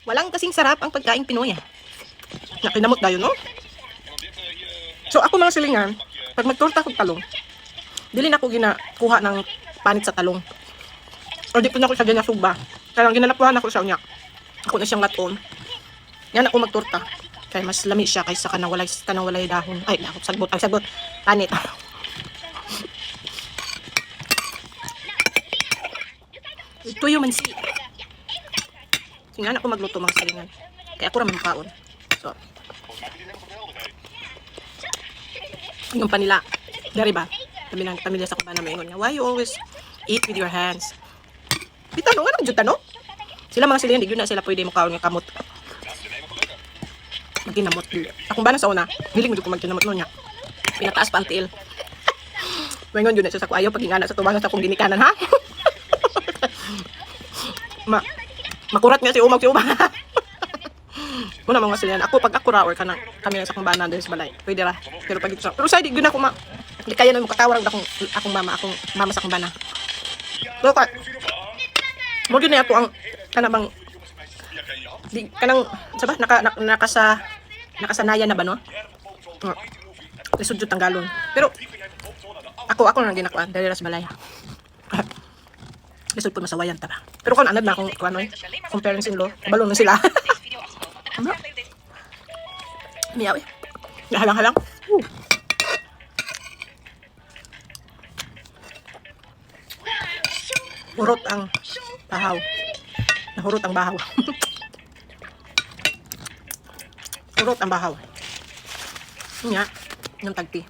Walang kasing sarap ang pagkain Pinoy. Nakinamot dayon, no? So ako mga silingan, pag magtorta kong talong, dili na ako ginakuha ng panit sa talong. O di ko na ako siya ginasuba. Kaya ginalapuhan ako siya niya. Ako na siyang laton. Yan ako magtorta. Kaya mas lami siya kaysa kanang walay dahon. Ay, dahon, sagbot. Panit. Ito yung mansi. Tingnan ako magluto mga silingan. Kaya ako raman kaon. So, yung panila. Dari ba? Sabi ng pamilya sa kubana may ingon nga, why you always eat with your hands? Bitaw no, anong juta no? Sila mga silingan, di yun na sila pwede makaon nga kamot. Magkinamot. Akong bana sa una, hiling mo ko magkinamot no niya. Pinataas pa ang tiil. Maingon yun na siya sa kuayo, pag ingana sa tubangan sa akong ginikanan, ha? Makurat nga si Umag. Muna mga silingan, ako pag ako ra or kanang kami sa akong bana dahil sa balay, pwede ra. Pero pag ito sa, pero sa di yun ako di kaya na makatawarag akong mama sa akong bana. So, mo gyud na ako ang kanang di kanang saba nakasanayan na ba no? Lisod jud tanggalon. Pero ako nang ginakuan dali ra sa balay. Lisod po masawayan ta ba. Pero kon anad na akong kuan oy. Kung parents-in-law, balon na sila. Miyaw eh. Halang-halang. Hurot ang bahaw. Nahurot ang bahaw. Hurot ang bahaw. Nga, yung tagpi.